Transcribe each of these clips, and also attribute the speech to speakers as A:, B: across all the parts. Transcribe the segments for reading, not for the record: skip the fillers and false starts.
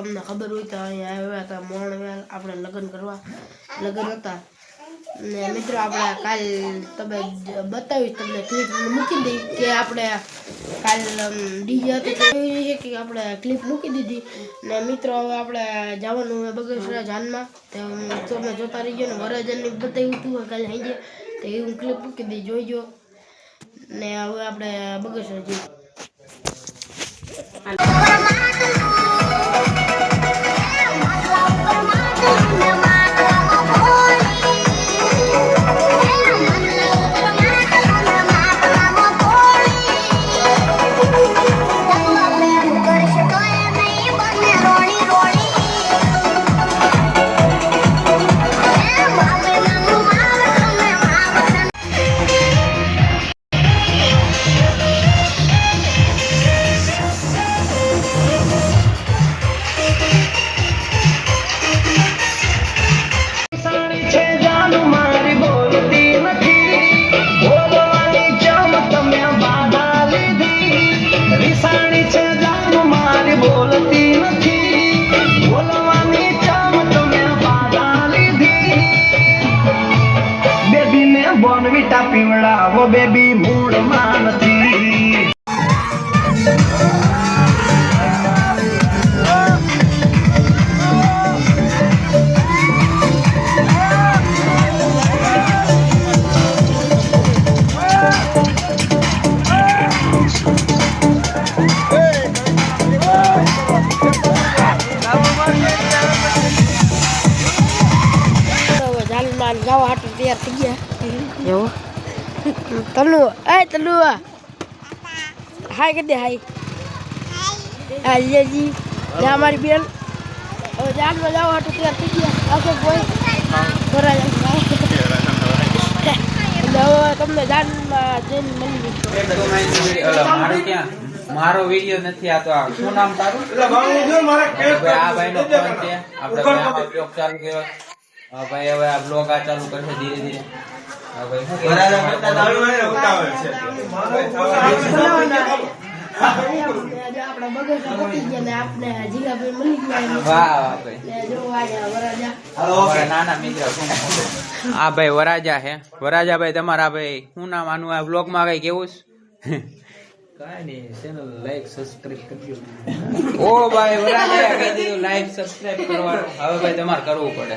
A: તમને ખબર હોય તો અહીંયા આવ્યા હતા મોણવેલ આપણે લગ્ન કરવા લગ્ન હતા ને મિત્રો આપણે કાલ તમે બતાવીશ તમને ક્લિપ મૂકી દઈ કે આપણે કાલ ડીજે હતું કે આપણે ક્લિપ મૂકી દીધી ને મિત્રો હવે આપણે જવાનું બગસરા જાનમાં તો તમે જોતા રહીજો ને વરરાજાની બતાવ્યું હતું કાલે સાંજે તો એ હું ક્લિપ મૂકી દઈ જોઈજો ને હવે આપણે બગસરા જઈએ
B: બોનવીટા પીવડાવો બેબી મૂળમાં નથી
A: જાવ હાટું તૈયાર થઈ ગયા જો તલુ તલુ હાય કે દે હાય હાય જી જા મારી બેન હવે જાનમાં જાવ હાટું તૈયાર થઈ ગયા આખો કોઈ ભરા જાય તમને જાનમાં જઈને મળી
C: મારું ક્યાં મારો વિડિયો નથી આ તો શું નામ તારું આ ભાઈનો ફોન છે આપણે આમાં ઉપયોગ ચાલુ કર્યો ભાઈ હવે આ બ્લોગ આ ચાલુ કરશે ધીરે ધીરે નાના મિત્ર આ ભાઈ વરાજા હે વરાજા ભાઈ તમારા ભાઈ શું નામ આનું આ બ્લોગ માં કઈ કેવું છે કાઈ નહીં ચેનલ લાઈક સબસ્ક્રાઇબ કરજો ઓ ભાઈ વરાજા કહી દીધું લાઈક સબસ્ક્રાઇબ કરવાનું હવે ભાઈ તમારે કરવું પડે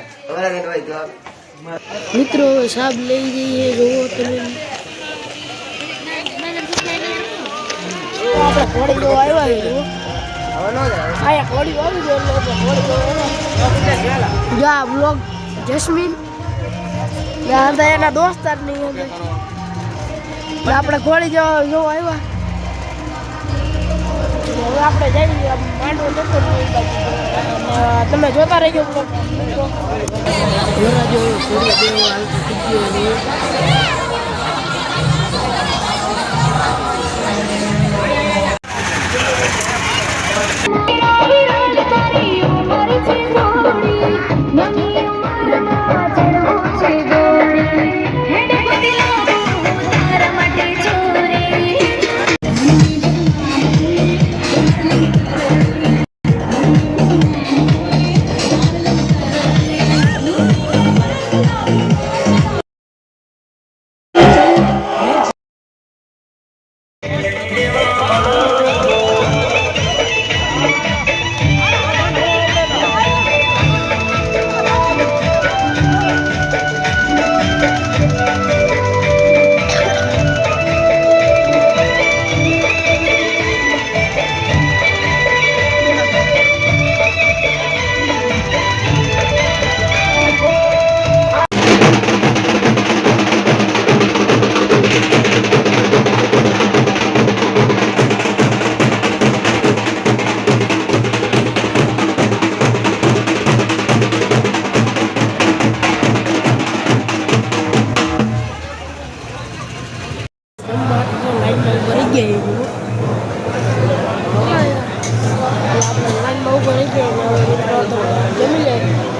A: મિત્રો સાબ લઈ જઈએ જોવો તમે આપણે ઘોડી જો આવ્યા ઘોડી આવી ગયો જા બ્લોગ જસ્મીન એના દોસ્તાર ની આપણે ઘોડી જો આવ્યા હવે આપણે જઈએ માંડવો જતો તમે જોતા રહેજો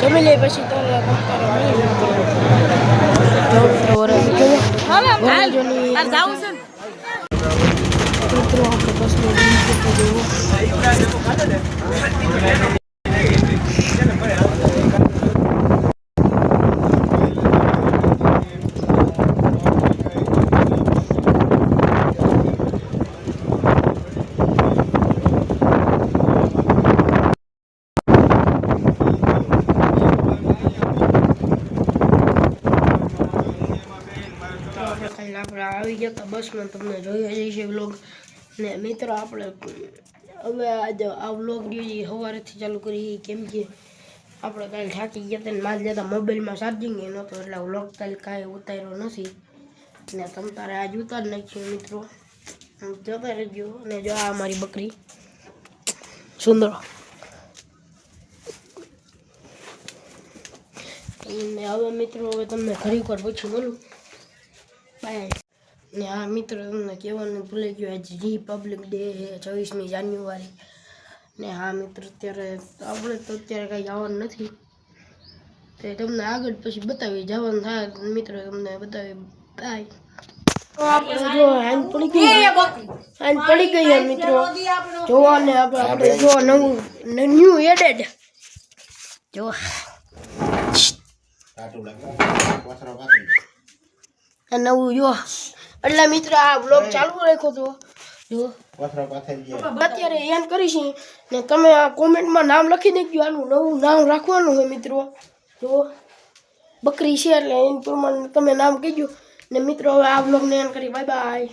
A: જમી લે પછી તો આવી ગયા હતા બસમાં, તમને જોઈ જશે વ્લોગ. ને મિત્રો આપણે હવે આજે આ વ્લોગ સવારેથી ચાલુ કરી, કેમ કે આપણે કાલે થાકી ગયા હતા ને માલ જતા મોબાઈલમાં ચાર્જિંગ એ નહોતું, એટલે વ્લોગ કાલે કાંઈ ઉતાર્યો નથી. ને તમ તારે આજ ઉતારી નાખ્યું મિત્રો, જતા રહેજો. અને જો આ અમારી બકરી સુંદર. ને હવે મિત્રો હવે તમને ઘડીક વાર પછી મળું, બાય. ને આ મિત્રો તમને કહેવાનું ભૂલી ગયું, આજે રિપબ્લિક ડે છે 24મી જાન્યુઆરી. ને હા મિત્રો અત્યારે આપણે તો અત્યારે કાંઈ જવાનું નથી, તે તમને આગળ પછી બતાવી. જવાનું થાય મિત્રો તમને બતાવી. બાય. આપણે જો હાન પડી ગઈ મિત્રો જોવાને આપણે જો નવું ન્યૂ એડેડ જો નવું જો. એટલે મિત્રો આ બ્લોગ ચાલુ રાખ્યો તો જો અત્યારે એમ કરીશ. ને તમે આ કોમેન્ટમાં નામ લખી દેજો, આનું નવું નામ રાખવાનું હોય મિત્રો. જો બકરી છે એટલે એની પ્રમાણે તમે નામ કહેજો. ને મિત્રો હવે આ બ્લોગને એન્ડ કરી. Bye bye.